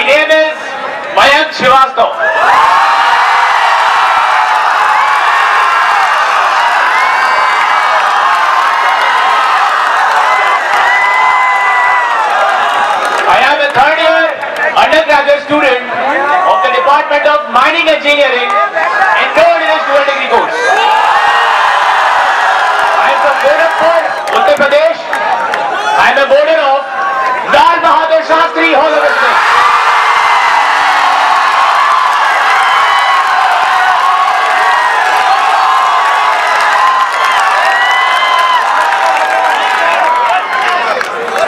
My name is Mayank Srivastava. I am a third-year undergraduate student of the Department of Mining Engineering enrolled in a dual degree course. I am from Gorakhpur, Uttar Pradesh. I am a boarder of Lal Bahadur Shastri Hall of Residence.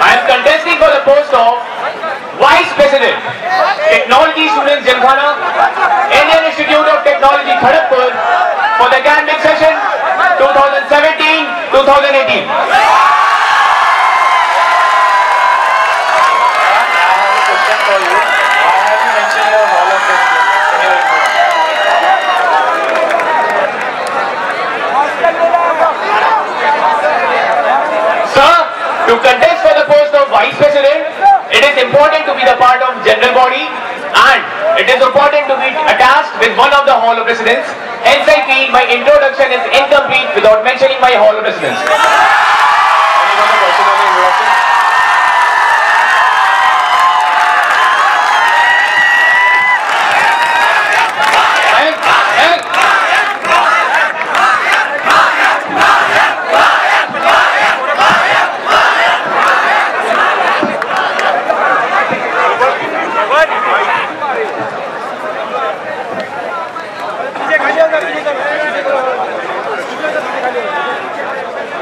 I am contesting for the post of Vice President, Technology Students Gymkhana, Indian Institute of Technology, Kharagpur, for the academic session 2017-2018. To contest for the post of Vice President, it is important to be the part of general body and it is important to be attached with one of the Hall of Residence. Hence I feel my introduction is incomplete without mentioning my Hall of Residence. Any further question on the introduction?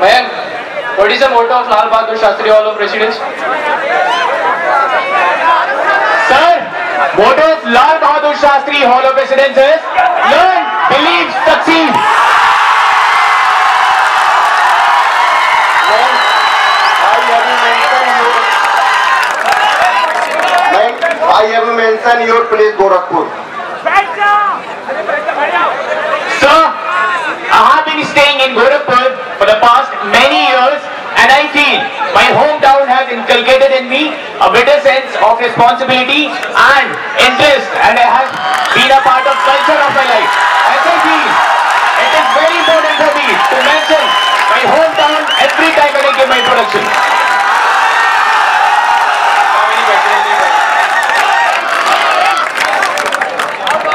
Mayank, what is the motto of Lal Bahadur Shastri Hall of Residence? Sir, motto of Lal Bahadur Shastri Hall of Residence is Learn, Believe, Succeed. I have mentioned your place Gorakhpur. Sir, I have been staying in Gorakhpur for the past many years and I feel my hometown has inculcated in me a better sense of responsibility and interest and it has been a part of culture of my life. As I feel, it is very important for me to mention my hometown every time when I give my introduction.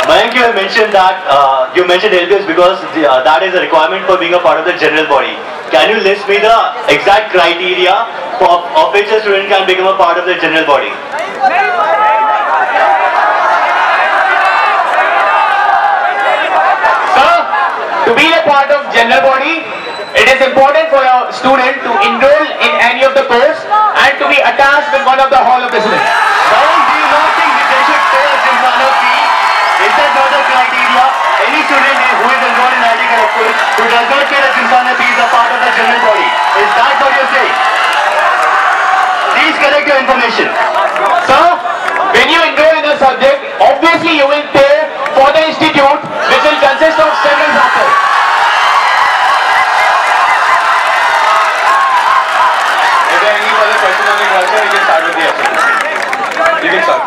Mayank, you have mentioned that you mentioned LBS because that is a requirement for being a part of the general body. Can you list me the exact criteria of which a student can become a part of the general body? Sir, to be a part of general body, it is important for a student to enroll in any of the course and to be attached with one of the Hall of Residence. Mayank, do you not think that they should pay a Gymkhana fee? Is that not a criteria? Any student who is enrolled in IIT Kharagpur who does not pay the Gymkhana fee is a part of the general body. Is that what you are saying? Please correct your information. Sir, when you enroll in a subject, obviously you will pay for the institute which will consist of several factors. Is there any further question on the introduction? We can start with the essay. You can start.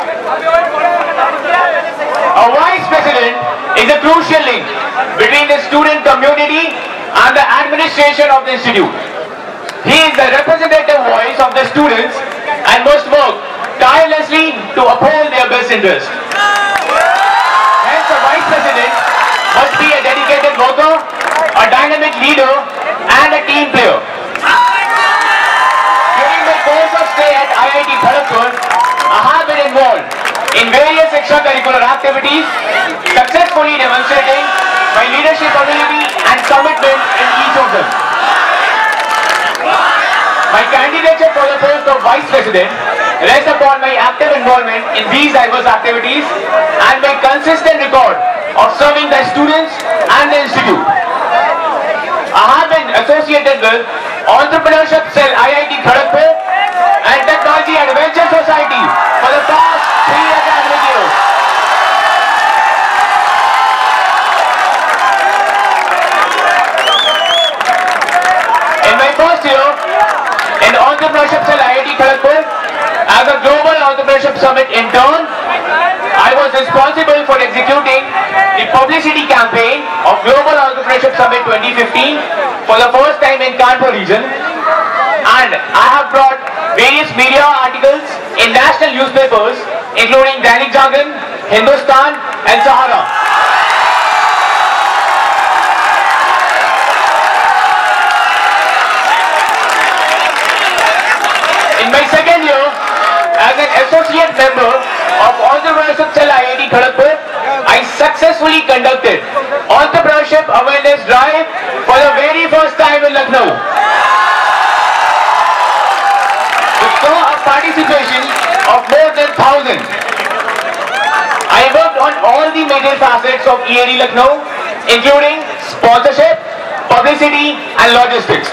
A Vice President is a crucial link between the student community and the administration of the institute. He is the representative voice of the students and must work tirelessly to uphold their best interest. Hence, a Vice President must be a dedicated worker, a dynamic leader, and a team player. During the course of stay at IIT Kharagpur, I have been involved in various extracurricular activities, successfully demonstrating my leadership ability and commitment in each of them. My candidature for the post of Vice President rests upon my active involvement in these diverse activities and my consistent record of serving the students and the institute. I have been associated with Entrepreneurship Cell IIT Kharagpur and Technology Adventure Society for the past 3 academic years. In my first year in Entrepreneurship Cell IIT Kharagpur, as a Global Entrepreneurship Summit intern, publicity campaign of Global Entrepreneurship Summit 2015 for the first time in Kanpur region. And I have brought various media articles in national newspapers including Dainik Jagran, Hindustan and Sahara. In my second year as an associate member of Entrepreneurship Cell IIT Kharagpur, I successfully conducted Entrepreneurship Awareness Drive for the very first time in Lucknow. With a participation of more than 1,000. I worked on all the major facets of EAD Lucknow, including sponsorship, publicity and logistics.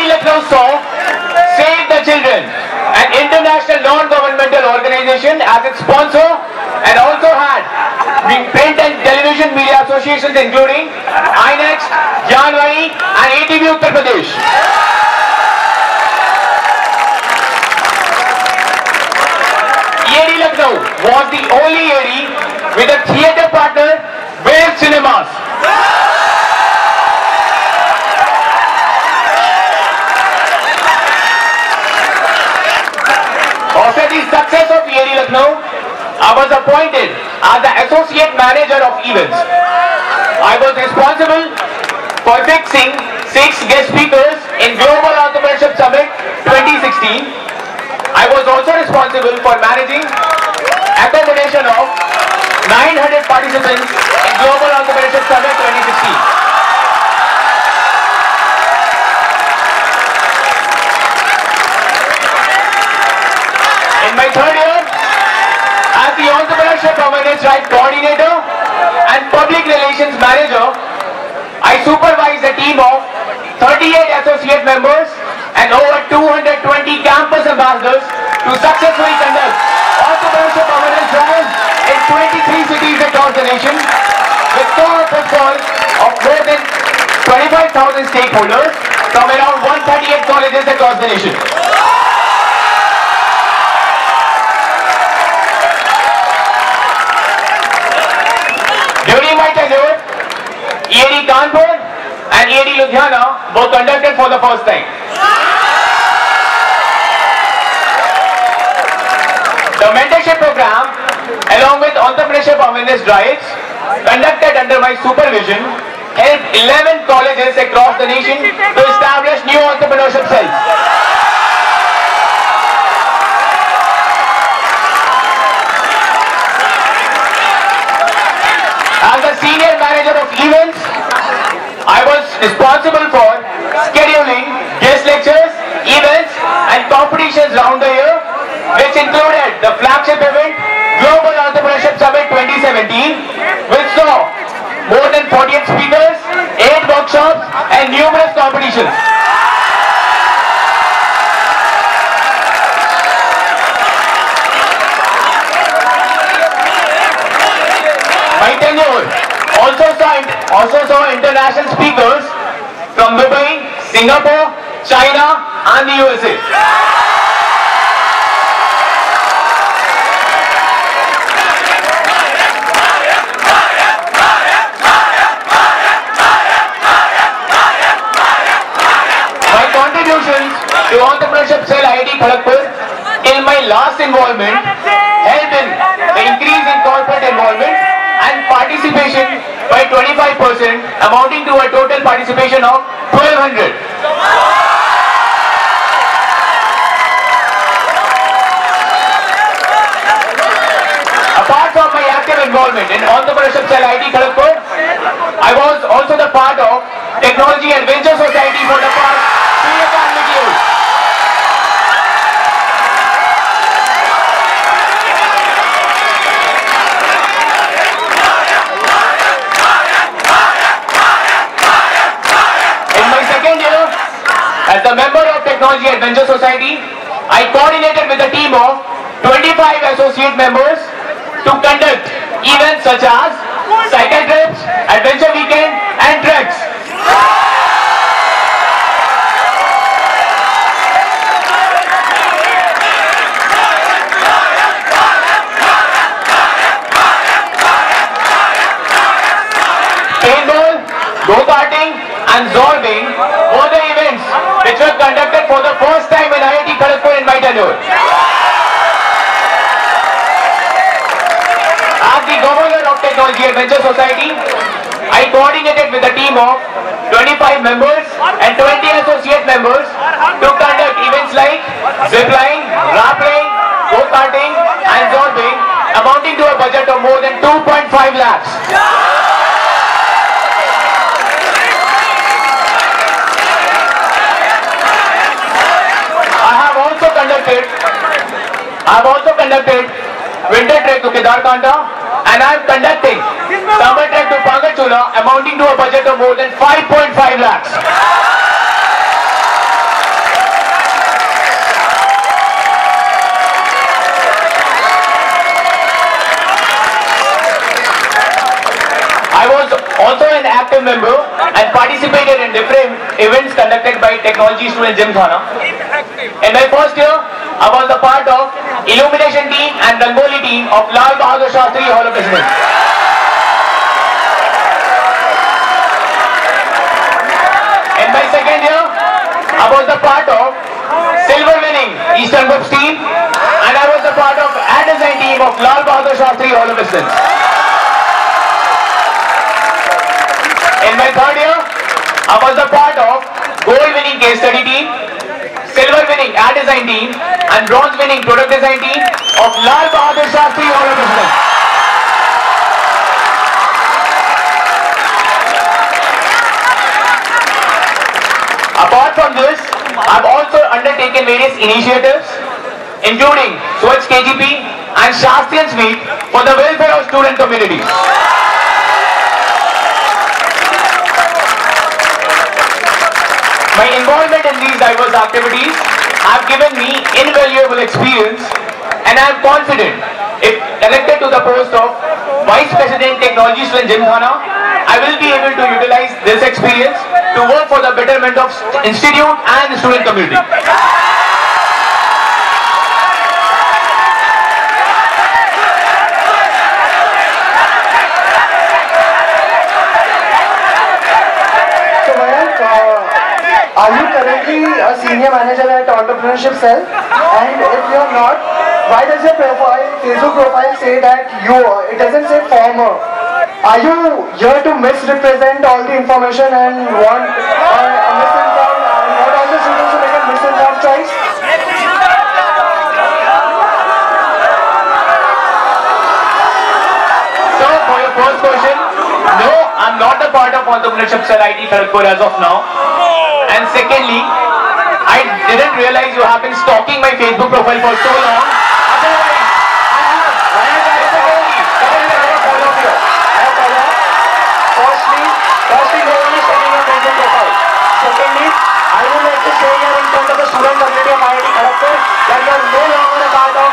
Lucknow saw Save the Children, an international non-governmental organization, as its sponsor, and also had the print and television media associations including INEX, Janwai and ATV Uttar Pradesh. EAD Lucknow was the only EAD with a theatre partner, Wave Cinemas. After the success of EAD Lucknow, I was appointed as the Associate Manager of Events. I was responsible for fixing 6 guest speakers in Global Entrepreneurship Summit 2016. I was also responsible for managing accommodation of 900 participants in Global Entrepreneurship Summit 2016. In my third year, as the Entrepreneurship Awareness Drive Coordinator and Public Relations Manager, I supervised a team of 38 associate members and over 220 campus ambassadors to successfully conduct Entrepreneurship Awareness Drive in 23 cities across the nation with co-footfalls of more than 25,000 stakeholders from around 138 colleges across the nation. During my tenure, EAD Kanpur and EAD Ludhiana were conducted for the first time. The mentorship program, along with entrepreneurship awareness drives, conducted under my supervision, helped 11 colleges across the nation to establish new entrepreneurship cells. As the senior manager of events, I was responsible for scheduling guest lectures, events and competitions round the year, which included the flagship event Global Entrepreneurship Summit 2017, which saw more than 48 speakers, 8 workshops and numerous competitions. My tenure also saw international speakers from Dubai, Singapore, China and the USA. My contributions to Entrepreneurship Cell IIT Kharagpur till my last involvement helped in the increase in corporate involvement and participation by 25%, amounting to a total participation of 1,200. Apart from my active involvement in Entrepreneurship Cell IIT Kharagpur, I was also the part of Technology and Venture Society for the past 3 academic years. As a member of Technology and Venture Society, I coordinated with a team of 25 associate members to conduct events such as cycle trips, adventure weekend and treks. go-karting and zorbing were the events which were conducted for the first time in IIT Kharagpur in my tenure. As the Governor of Technology Adventure Society, I coordinated with a team of 25 members and 20 associate members to conduct events like zipline, rappelling, go-karting and zorbing, amounting to a budget of more than 2.5 lakhs. I have also conducted winter trek to Kedarkanta, and I am conducting summer trek to Pangachula, amounting to a budget of more than 5.5 lakhs. I was also an active member and participated in different events conducted by Technology Student Gymkhana. In my first year, I was a part of illumination team and Rangoli team of Lal Bahadur Shastri Hall of Business. In my second year, I was a part of silver winning Eastern Groups team, and I was a part of ad design team of Lal Bahadur Shastri Hall of Business. In my third year, I was a part of gold winning case study team, silver winning ad design team and bronze winning product design team of Lal Bahadur Shastri Hall of Business. Apart from this, I have also undertaken various initiatives including Swachh KGP and Shastrian Week for the welfare of student community. My involvement in these diverse activities have given me invaluable experience, and I am confident if elected to the post of Vice President Technology Student Gymkhana, I will be able to utilize this experience to work for the betterment of institute and the student community. Are you currently a senior manager at Entrepreneurship Cell? And if you are not, why does your Facebook profile say that it doesn't say former? Are you here to misrepresent all the information and want misinformed, want all the students to make a misinformed choice? So for your first question, no, I'm not a part of Entrepreneurship Cell IIT Kharagpur as of now. And secondly, I didn't realize you have been stalking my Facebook profile for so long. Otherwise, I have follow you. Firstly, no one is stalking your Facebook profile. Secondly, I would like to say here in front of the student community of IIT Kharagpur that you are no longer a part of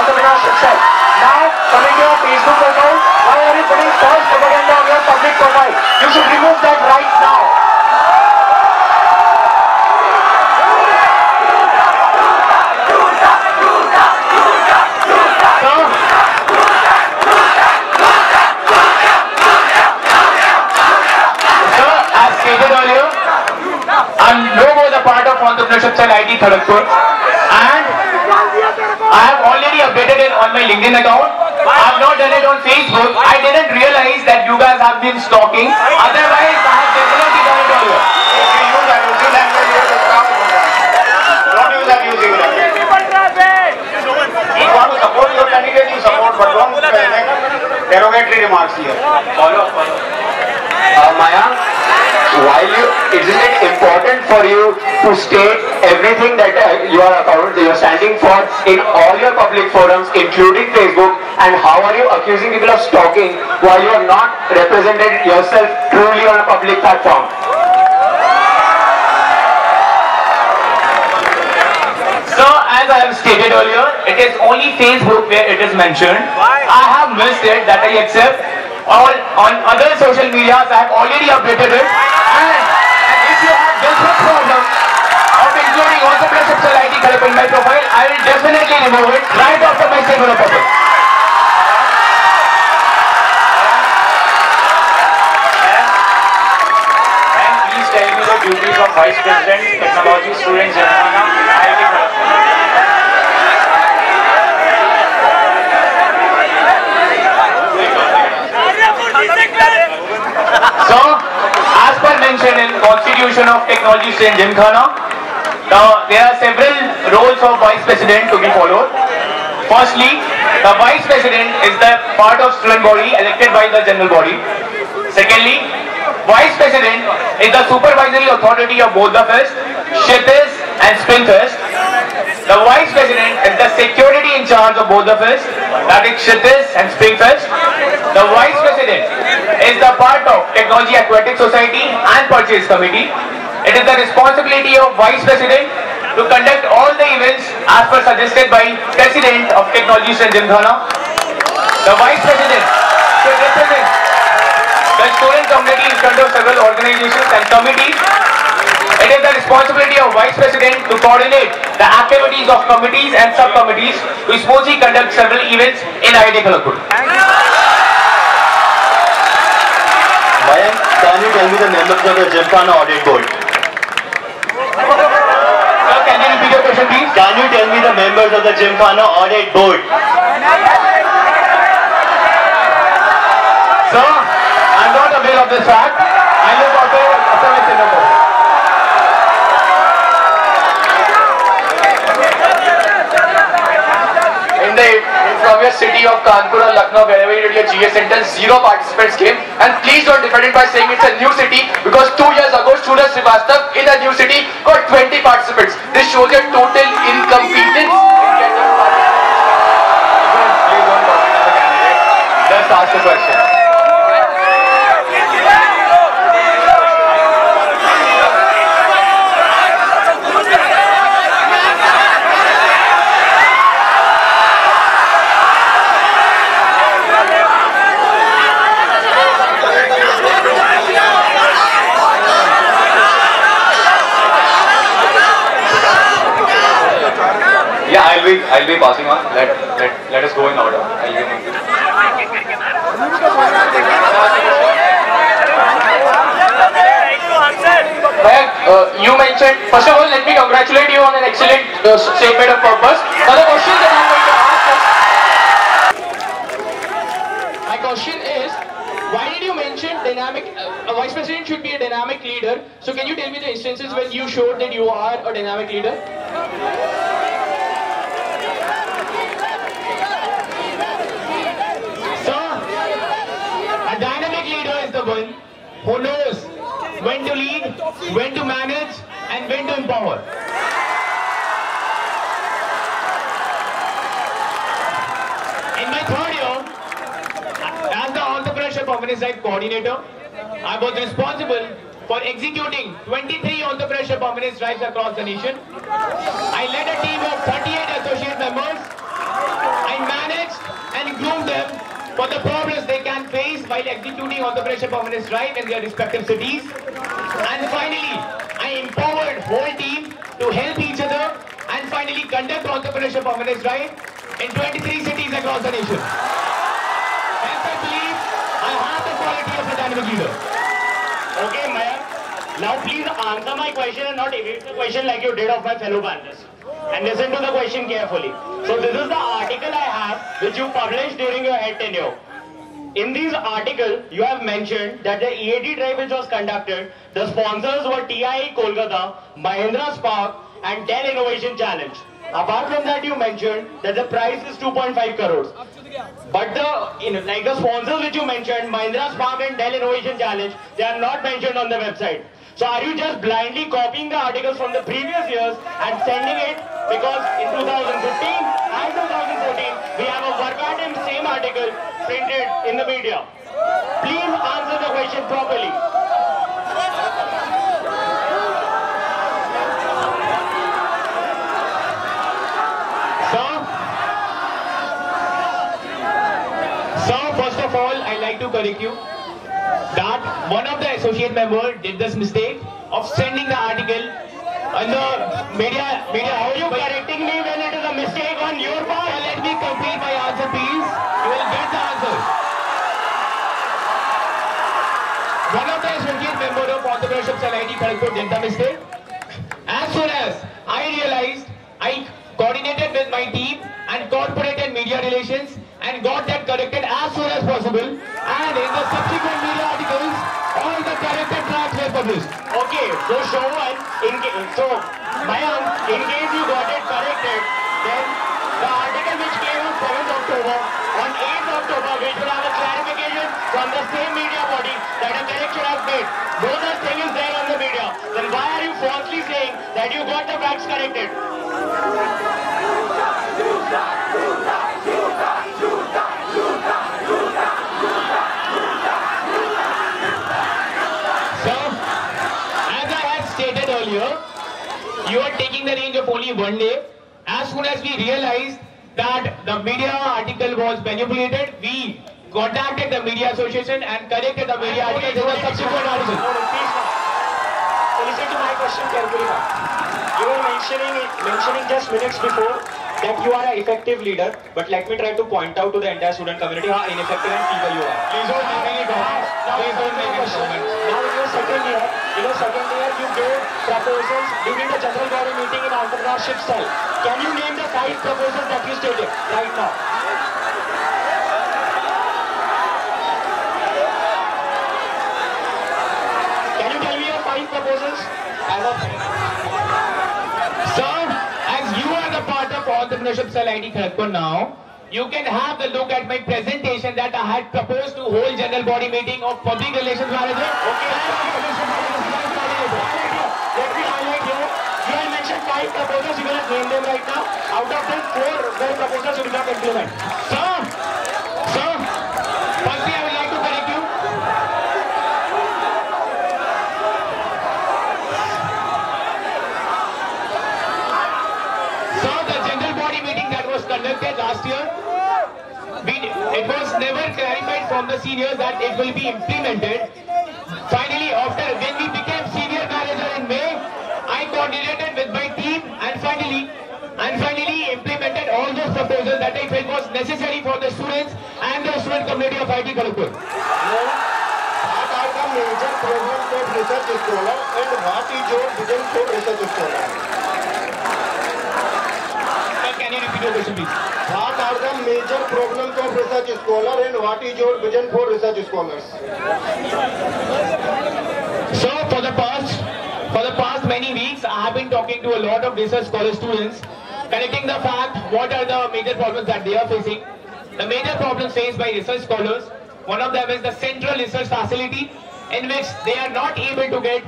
Entrepreneurship Cell. Now, coming to your Facebook profile, why are you putting false propaganda on your public profile? You should remove that right now. I'm no more the part of Entrepreneurship Cell IIT Kharagpur, and I have already updated it on my LinkedIn account. I have not done it on Facebook. I didn't realize that you guys have been stalking. Otherwise, I have definitely done it earlier. If you use abusive language, you have to stop it. Don't use abusive language. If you want to support your candidate, you support, but don't make derogatory remarks here. Follow. Maya, isn't it important for you to state everything that you are standing for in all your public forums, including Facebook? And how are you accusing people of stalking while you have not represented yourself truly on a public platform? So, as I have stated earlier, it is only Facebook where it is mentioned. I have missed it, that I accept. On other social medias, I have already updated it. And if you have this much problem of including Entrepreneurship Cell IIT Kharagpur in my profile, I will definitely remove it right after my statement of purpose. duties of Vice President, Technology Student Gymkhana, IIT Kharagpur. So, as per mentioned in Constitution of Technology Student Gymkhana, now there are several roles of Vice President to be followed. Firstly, the Vice President is the part of student body elected by the general body. Secondly, Vice President is the supervisory authority of both the fest, Kshitij and Springfest. The Vice President is the security in charge of both the fest, that is Kshitij and Springfest. The Vice President is the part of Technology Aquatic Society and Purchase Committee. It is the responsibility of Vice President to conduct all the events as per suggested by President of Technology Student Gymkhana. The Vice President should represent the student community in front of several organizations and committees. It is the responsibility of Vice President to coordinate the activities of committees and subcommittees to smoothly conduct several events in IIT Kharagpur. Mayank, can you tell me the members of the Gymkhana Audit Board? Sir, can you repeat your question, please? Can you tell me the members of the Gymkhana Audit Board? Sir, I'm not aware of this fact. I look after SMS in the board. From your city of Kanpur or Lucknow, wherever you did your GS center, 0 participants came. And please don't defend it by saying it's a new city, because 2 years ago, Suraj Srivastav in a new city got 20 participants. This shows your total incompetence in getting participants. Please don't comment on the candidate. Just ask the question. I'll be passing on. Let us go in order. You mentioned, first of all, let me congratulate you on an excellent statement of purpose. Now the question that I'm going to ask, my question is, why did you mention dynamic, a Vice President should be a dynamic leader? So can you tell me the instances when you showed that you are a dynamic leader? A dynamic leader is the one who knows when to lead, when to manage, and when to empower. In my third year, as the Entrepreneurship Awareness Drive Coordinator, I was responsible for executing 23 Entrepreneurship Awareness Drives across the nation. I led a team of 38 associate members. I managed and groomed them for the problems they can face while executing Entrepreneurship Awareness Drive in their respective cities. And finally, I empowered whole team to help each other and finally conduct Entrepreneurship Awareness Drive in 23 cities across the nation. Hence, I believe I have the quality of a dynamic leader. Okay, Mayank. Now please answer my question and not evade the question like you did of my fellow panelists. And listen to the question carefully. So this is the article I have which you published during your head tenure. In this article, you have mentioned that the EAD drive which was conducted, the sponsors were TIE Kolkata, Mahindra Spark and Dell Innovation Challenge. Apart from that, you mentioned that the price is 2.5 crores. But the sponsors which you mentioned, Mahindra Spark and Dell Innovation Challenge, they are not mentioned on the website. So are you just blindly copying the articles from the previous years and sending it? Because in 2015 and 2014, we have a verbatim same article printed in the media. Please answer the question properly. Sir, first of all, I'd like to correct you that one of the associate members did this mistake of sending the article on the media. How are you correcting me when it is a mistake on your part? Let me complete my answer, please. You will get the answer. One of the associate members of Entrepreneurship Cell IIT Kharagpur did the mistake. As soon as I realized, I coordinated with my team and corporate and media relations and got that corrected as soon as possible. And in the subsequent media articles, all the corrected tracks were published. Okay, so Shravan, Mayank, in case you got it corrected, then the article which came on 7th October, on 8th October, which will have a clarification from the same media body that a correction has made. Both the thing is there on the media. Then why are you falsely saying that you got the facts corrected? You are taking the range of only one day. As soon as we realized that the media article was manipulated, we contacted the media association and corrected the media article in the subsequent article. So listen to my question carefully now. You were mentioning just minutes before that you are an effective leader, but let me try to point out to the entire student community how ineffective and feeble you are. Please don't make any comments. Please don't make any comments. Now in your second year, you gave proposals during the general body meeting in Entrepreneurship Cell. Can you name the 5 proposals that you stated right now? Can you tell me your 5 proposals? Sir, as you are the part of Entrepreneurship Cell IIT Kharagpur now, you can have the look at my presentation that I had proposed to whole general body meeting of public relations manager. Okay. Let me highlight here. You have mentioned 5 proposals. You will name them right now. Out of them, 4 were proposals you did not implement. Sir, firstly I would like to correct you. Sir, the general body meeting that was conducted last year, it was never clarified from the seniors that it will be implemented. Finally, when we became senior manager in May, I coordinated with my team and finally implemented all those proposals that I felt was necessary for the students and the student community of IIT Kharagpur. What are the major problems of research scholar and what is your vision for research scholar? Sir, can you repeat your question, please? What are the major problems of research scholar and what is your vision for research scholars? So for the past many weeks, I have been talking to a lot of research scholar students, connecting the fact what are the major problems that they are facing. The major problems faced by research scholars, one of them is the central research facility in which they are not able to get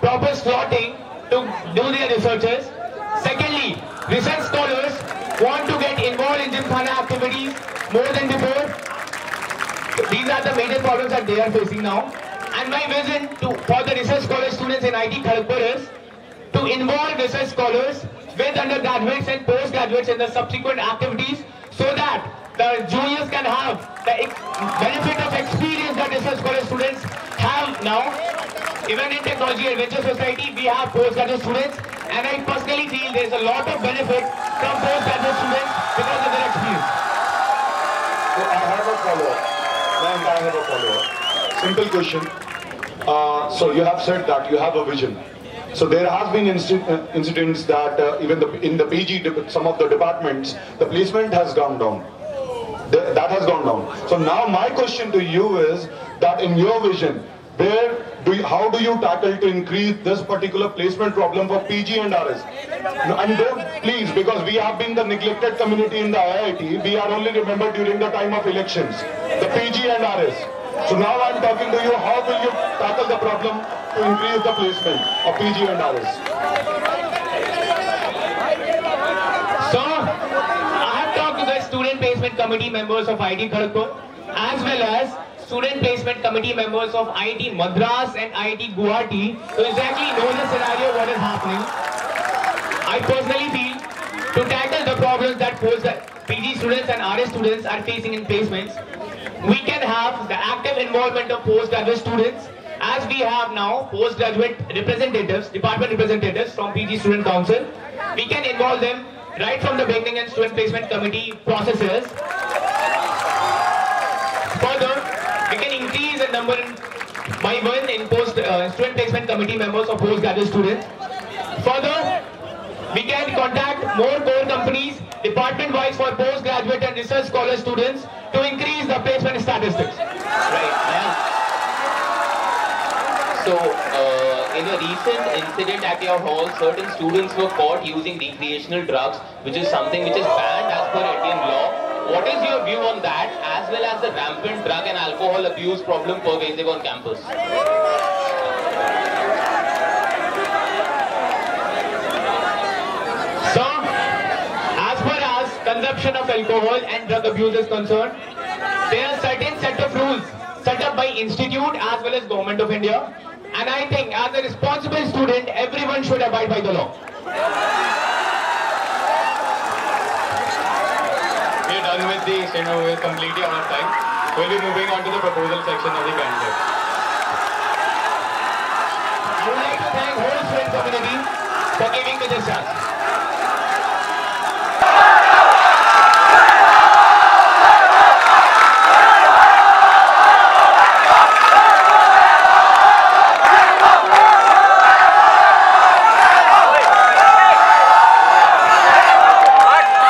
proper slotting to do their researches. Secondly, research scholars want to get involved in Gymkhana activities more than before. These are the major problems that they are facing now. And my vision for the research scholar students in IIT Kharagpur is to involve research scholars with undergraduates and postgraduates in the subsequent activities so that the juniors can have the benefit of experience that research scholar students have now. Even in Technology Adventure Society, we have postgraduate students, and I personally feel there is a lot of benefit from postgraduate students because of their experience. So I have a follow-up. Simple question. So you have said that you have a vision. So there has been incidents that even in the PG, some of the departments, the placement has gone down. That has gone down. So now my question to you is that in your vision, how do you tackle to increase this particular placement problem for PG and RS? And don't please, because we have been the neglected community in the IIT, we are only remembered during the time of elections, the PG and RS. So now I'm talking to you, how will you tackle the problem to increase the placement of PG and RS? So, I have talked to the student placement committee members of IIT Kharagpur as well as student placement committee members of IIT Madras and IIT Guwahati to exactly know the scenario what is happening. I personally feel to tackle the problems that PG students and RS students are facing in placements, we can have the active involvement of postgraduate students as we have now postgraduate representatives, department representatives from PG Student Council. We can involve them right from the beginning in student placement committee processes. Further, we can increase the number in by one in student placement committee members of postgraduate students. Further, we can contact more core companies department-wise for postgraduate and research scholar students to increase the placement statistics. Right. So, in a recent incident at your hall, certain students were caught using recreational drugs, which is something which is banned as per Indian law. What is your view on that, as well as the rampant drug and alcohol abuse problem pervasive on campus? So, as far as consumption of alcohol and drug abuse is concerned, there are certain set of rules set up by institute as well as Government of India, and I think as a responsible student, everyone should abide by the law. We're done with the, we're completely out of time. We'll be moving on to the proposal section of the candidate. I would like to thank whole student community for giving me this chance.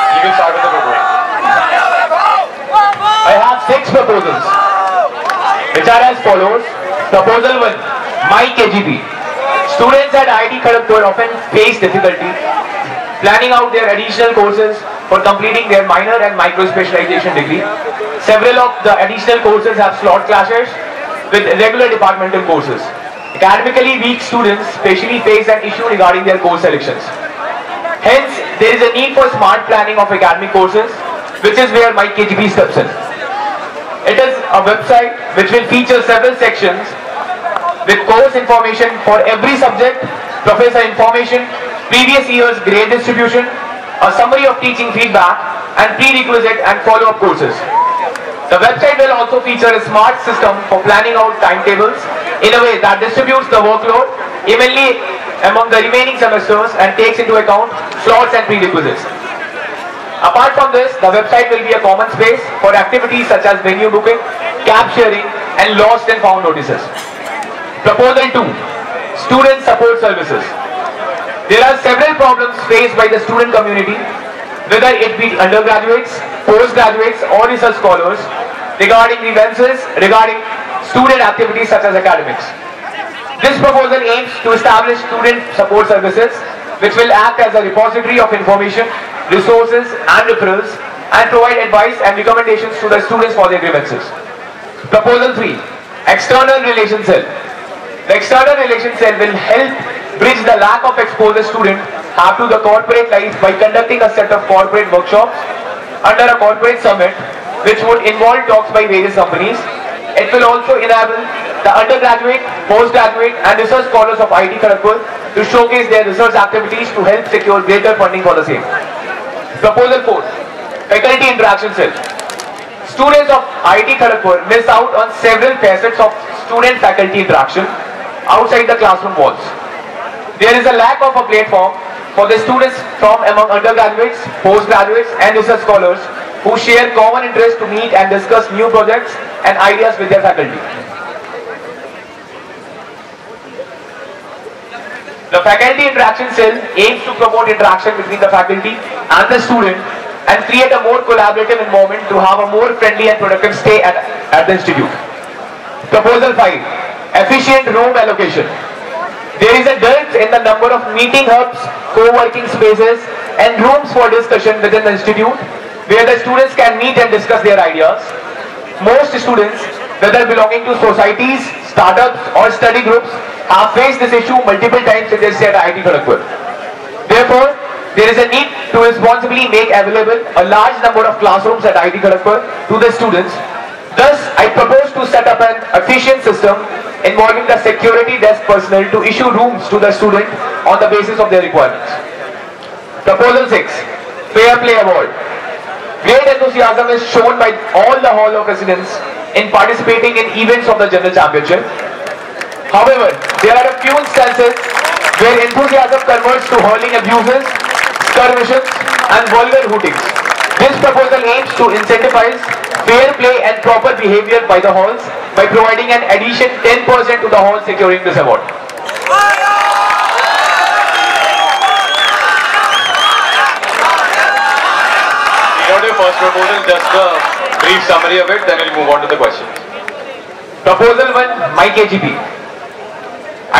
You can start with the proposal. I have 6 proposals, which are as follows. Proposal 1, My KGP. Students at IIT Kharagpur often face difficulty planning out their additional courses for completing their minor and micro-specialization degree. Several of the additional courses have slot clashes with regular departmental courses. Academically weak students especially face an issue regarding their course selections. Hence, there is a need for smart planning of academic courses, which is where My KGP steps in. It is a website which will feature several sections with course information for every subject, professor information, previous year's grade distribution, a summary of teaching feedback, and prerequisite and follow-up courses. The website will also feature a smart system for planning out timetables in a way that distributes the workload evenly among the remaining semesters and takes into account slots and prerequisites. Apart from this, the website will be a common space for activities such as venue booking, cab sharing, and lost and found notices. Proposal 2, Student Support Services. There are several problems faced by the student community, whether it be undergraduates, postgraduates, or research scholars, regarding grievances regarding student activities such as academics. This proposal aims to establish student support services, which will act as a repository of information, resources, and referrals, and provide advice and recommendations to the students for their grievances. Proposal 3, External Relations Cell. The External Relations Cell will help bridge the lack of exposure students have to the corporate life by conducting a set of corporate workshops under a corporate summit, which would involve talks by various companies. It will also enable the undergraduate, postgraduate, and research scholars of IIT Kharagpur to showcase their research activities to help secure greater funding for the same. Proposal 4, Faculty Interaction Cell. Students of IIT Kharagpur miss out on several facets of student-faculty interaction outside the classroom walls. There is a lack of a platform for the students from among undergraduates, postgraduates, and research scholars who share common interests to meet and discuss new projects and ideas with their faculty. The Faculty Interaction Cell aims to promote interaction between the faculty and the student and create a more collaborative environment to have a more friendly and productive stay at the institute. Proposal 5, Efficient Room Allocation. There is a dearth in the number of meeting hubs, co-working spaces, and rooms for discussion within the institute where the students can meet and discuss their ideas. Most students, whether belonging to societies, startups, or study groups, have faced this issue multiple times in their stay at IIT Kharagpur. Therefore, there is a need to responsibly make available a large number of classrooms at IIT Kharagpur to the students. Thus, I propose to set up an efficient system involving the security desk personnel to issue rooms to the student on the basis of their requirements. Proposal 6, Fair Play Award. Great enthusiasm is shown by all the Hall of Residents in participating in events of the General Championship. However, there are a few instances where enthusiasm converts to hurling abuses, skirmishes, and vulgar hootings. This proposal aims to incentivize fair play and proper behavior by the halls by providing an addition 10% to the hall securing this award. Your first proposal, just a brief summary of it, then we'll move on to the questions. Proposal 1, MyKGP.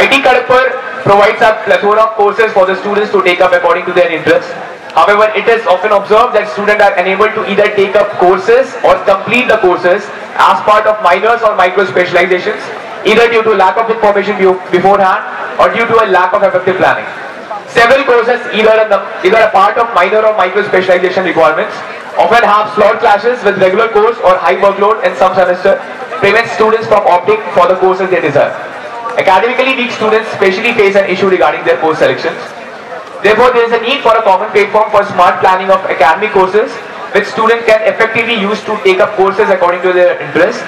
IT Kharagpur provides a plethora of courses for the students to take up according to their interests. However, it is often observed that students are unable to either take up courses or complete the courses as part of minors or micro specializations, either due to lack of information beforehand or due to a lack of effective planning. Several courses, either a part of minor or micro specialization requirements, often have slot clashes with regular course or high workload in some semester, prevents students from opting for the courses they desire. Academically weak students especially face an issue regarding their course selections. Therefore, there is a need for a common platform for smart planning of academic courses, which students can effectively use to take up courses according to their interest,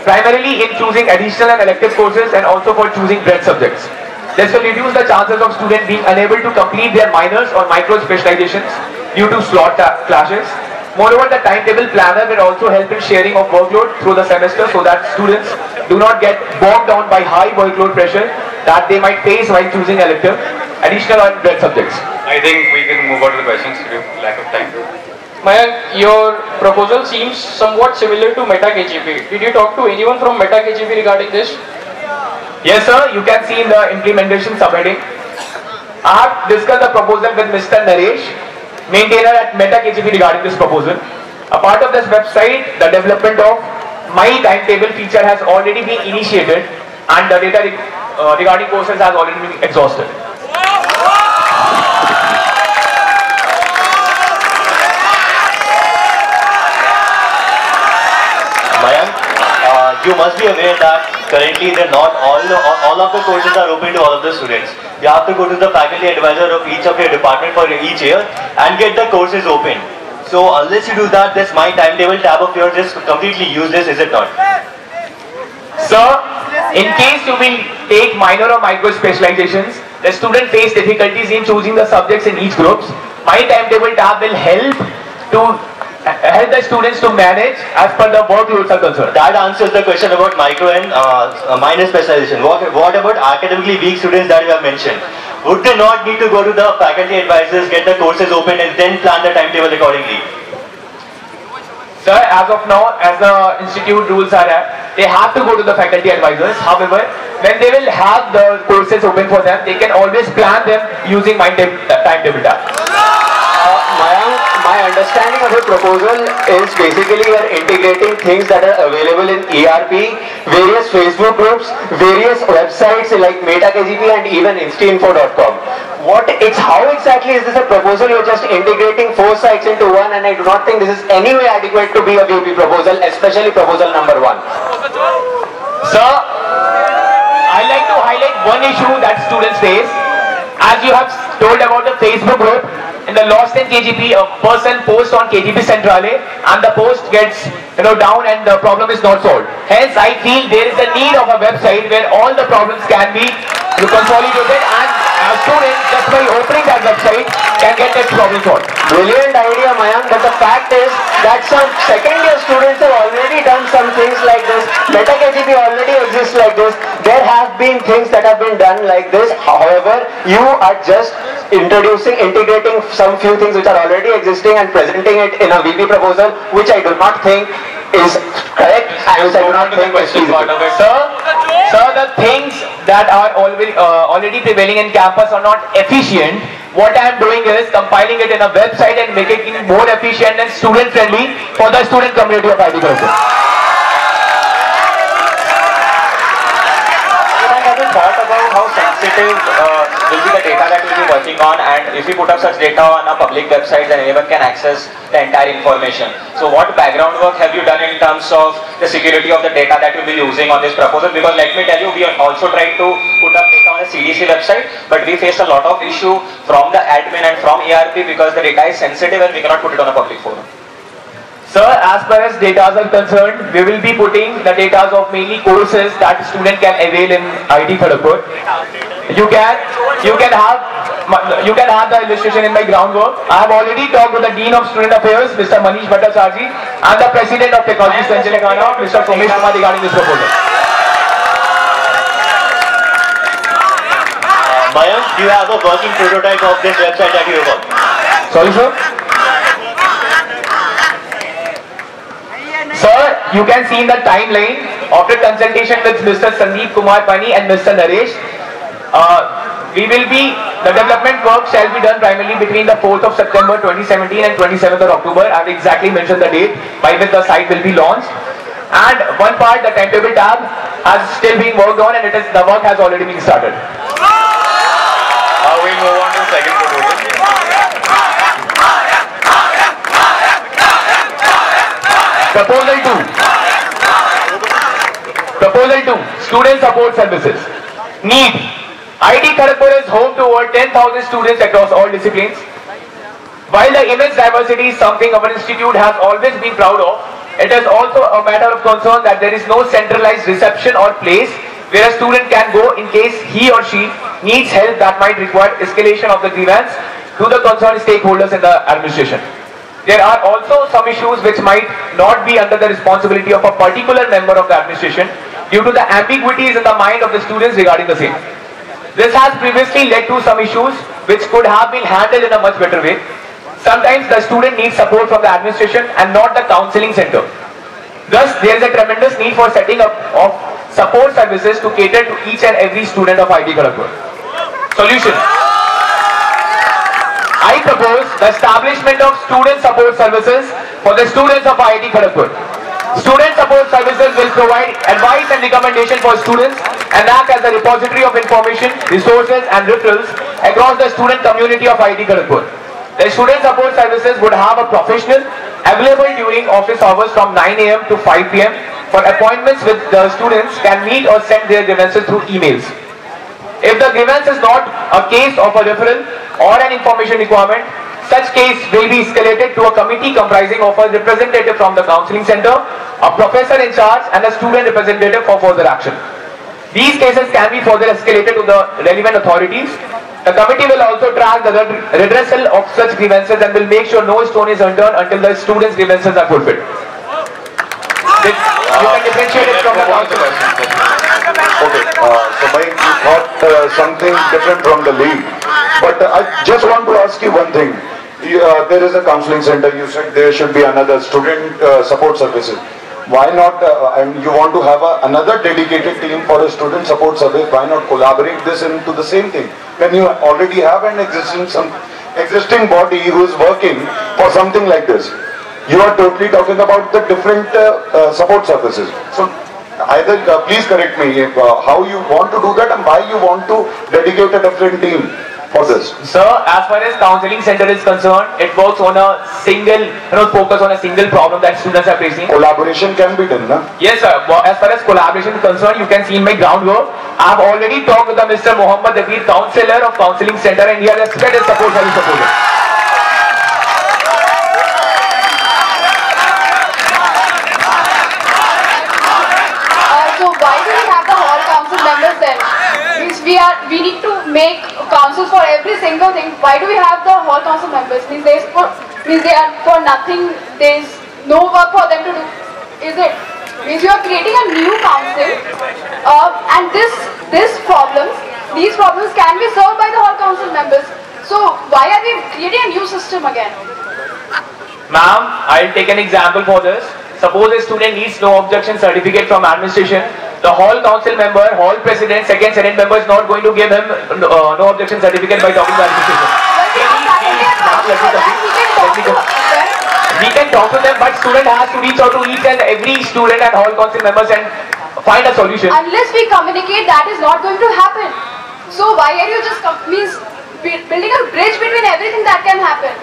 primarily in choosing additional and elective courses and also for choosing breadth subjects. This will reduce the chances of students being unable to complete their minors or micro specializations due to slot clashes. Moreover, the timetable planner will also help in sharing of workload through the semester so that students do not get bogged down by high workload pressure that they might face while choosing elective, additional and breadth subjects. I think we can move on to the questions due to lack of time. Mayank, your proposal seems somewhat similar to MetaKGP. Did you talk to anyone from MetaKGP regarding this? Yes sir, you can see in the implementation subheading. I have discussed the proposal with Mr. Naresh, maintainer at MetaKGP regarding this proposal. A part of this website, the development of My Timetable feature has already been initiated and the data regarding courses has already been exhausted. Mayank, you must be aware that currently not all of the courses are open to all of the students. You have to go to the faculty advisor of each of your department for each year and get the courses open. So unless you do that, this My Timetable tab of yours is completely useless, is it not? Sir, in case you will take minor or micro specializations, the student face difficulties in choosing the subjects in each groups. My Timetable tab will help the students to manage as per the workloads are concerned. That answers the question about micro and minor specialization. What about academically weak students that you have mentioned? Would they not need to go to the faculty advisors, get the courses open and then plan the timetable accordingly? Sir, as of now, as the institute rules are at, they have to go to the faculty advisors. However, when they will have the courses open for them, they can always plan them using my timetable tab. My understanding of the proposal is basically we are integrating things that are available in ERP, various Facebook groups, various websites like MetaKGP and even instinfo.com. How exactly is this a proposal? You're just integrating 4 sites into one, and I do not think this is any way adequate to be a VP proposal, especially proposal number 1. Sir, I like to highlight one issue that students face. As you have told about the Facebook group, in the Lost in KGP, a person posts on KGP Centrale and the post gets down and the problem is not solved. Hence, I feel there is a need of a website where all the problems can be consolidated and a student just by opening that website can get that problem solved. Brilliant idea, Mayank, but the fact is that some second year students have already done some things like this. MetaKGP already exists like this. There have been things that have been done like this. However, you are just integrating some few things which are already existing and presenting it in a VP proposal, which I do not think is correct and which I do not think is feasible. Sir, the things that are already prevailing in campus are not efficient. What I am doing is compiling it in a website and making it more efficient and student friendly for the student community of IT Kharagpur. Have you thought about how sensitive will be the data that we'll be working on, and if we put up such data on a public website, then anyone can access the entire information. So what background work have you done in terms of the security of the data that you'll be using on this proposal? Because let me tell you, we also tried to put up data on the CDC website, but we faced a lot of issue from the admin and from ERP because the data is sensitive and we cannot put it on a public forum. Sir, as far as data are concerned, we will be putting the data of mainly courses that student can avail in IT Kharagpur. You can have you can have the illustration in my groundwork. I have already talked with the Dean of Student Affairs, Mr. Manish Bhattacharjee, and the President of Technology Sanjay Ghana, Mr. Somesh Kumar, regarding this proposal. Mayank, do you have a working prototype of this website that you have got? Sorry, sir? Sir, you can see in the timeline, after consultation with Mr. Sandeep Kumar Pani and Mr. Naresh, the development work shall be done primarily between the 4th of September 2017 and 27th of October. I have exactly mentioned the date by which the site will be launched. And one part, the timetable tab, has still been worked on, and the work has already been started. Now we move on to the second proposal. Proposal 2. Proposal 2. Student support services. Need. IIT Kharagpur is home to over 10,000 students across all disciplines. While the immense diversity is something our institute has always been proud of, it is also a matter of concern that there is no centralized reception or place where a student can go in case he or she needs help that might require escalation of the grievance to the concerned stakeholders in the administration. There are also some issues which might not be under the responsibility of a particular member of the administration due to the ambiguities in the mind of the students regarding the same. This has previously led to some issues which could have been handled in a much better way. Sometimes the student needs support from the administration and not the counseling center. Thus, there is a tremendous need for setting up of support services to cater to each and every student of IIT Kharagpur. Solution. I propose the establishment of student support services for the students of IIT Kharagpur. Student support services will provide advice and recommendation for students and act as a repository of information, resources and referrals across the student community of IIT Kharagpur. The student support services would have a professional available during office hours from 9 AM to 5 PM for appointments with the students can meet or send their grievances through emails. If the grievance is not a case of a referral or an information requirement, such case will be escalated to a committee comprising of a representative from the counseling center, a professor in charge and a student representative for further action. These cases can be further escalated to the relevant authorities. The committee will also track the redressal of such grievances and will make sure no stone is unturned until the students' grievances are fulfilled. You can differentiate it from the council. Okay, so Mike, you thought something different from the league. But I just want to ask you one thing. There is a counseling center, you said there should be another student support services. Why not, and you want to have another dedicated team for a student support service, why not collaborate this into the same thing? When you already have an existing body who is working for something like this. You are totally talking about the different support services. So either please correct me how you want to do that and why you want to dedicate a different team for this. Sir, as far as counseling center is concerned, it works on a single, focus on a single problem that students are facing. Collaboration can be done, na? Yes, sir. As far as collaboration is concerned, you can see in my groundwork, I have already talked with the Mr. Mohammad Dabir, counselor of counseling center, and he has expressed his support for this proposal. So why do we have the hall council members then? Means we need to make councils for every single thing. Why do we have the hall council members? Means they are for nothing. There is no work for them to do. Is it? Means you are creating a new council, and these problems can be solved by the hall council members. So why are we creating a new system again? Ma'am, I'll take an example for this. Suppose a student needs no objection certificate from administration. The hall council member, hall president, second senate member is not going to give him no objection certificate by talking to administration. We can talk to them, but student has to reach out to each and every student and hall council members and find a solution. Unless we communicate, that is not going to happen. So why are you just building a bridge between everything that can happen?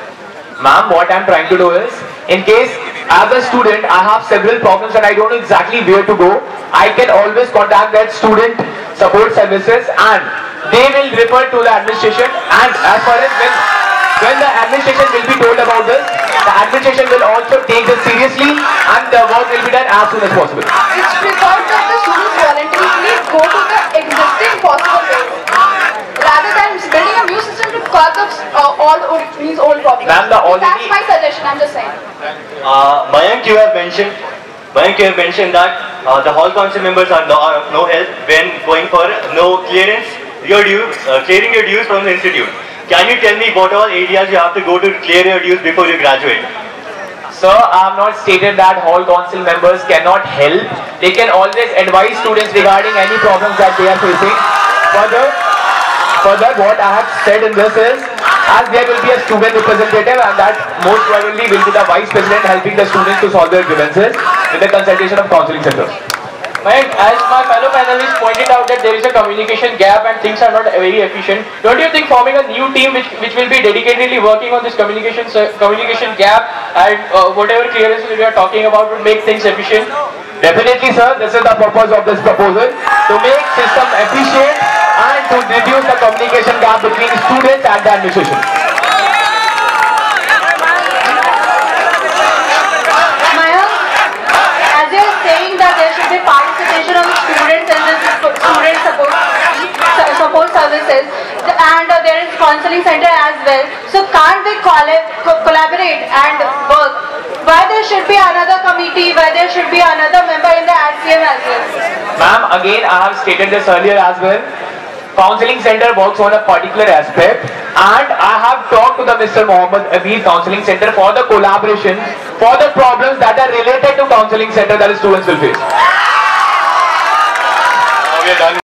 Ma'am, what I'm trying to do is, in case as a student I have several problems and I don't know exactly where to go, I can always contact that student support services and they will refer to the administration, and as far as when the administration will be told about this, the administration will also take this seriously and the work will be done as soon as possible. It's preferred that the students voluntarily go to the existing possible ways rather than building a new system to all these old problems. Ma'am, That's my suggestion. I'm just saying. Mayank, you have mentioned that the hall council members are of no help when going for clearing your dues from the institute. Can you tell me what all areas you have to go to clear your dues before you graduate? Sir, I have not stated that hall council members cannot help. They can always advise students regarding any problems that they are facing. Further, what I have said in this is, as there will be a student representative, and that most probably will be the vice president helping the students to solve their grievances with the consultation of counseling centers. Mayank, as my fellow panelists pointed out that there is a communication gap and things are not very efficient, don't you think forming a new team which will be dedicatedly working on this communication gap and whatever clearances we are talking about would make things efficient? Definitely, sir. This is the purpose of this proposal, to make system efficient and to reduce the communication gap between students and the administration. Participation of students in this student support services, and there is counseling center as well. So can't they collaborate and work? Why there should be another committee? Why there should be another member in the RCM as well? Ma'am, again I have stated this earlier as well. Counseling center works on a particular aspect, and I have talked to the Mr. Mohammed Abir Counseling Center for the collaboration for the problems that are related to counseling center that the students will face. We are done.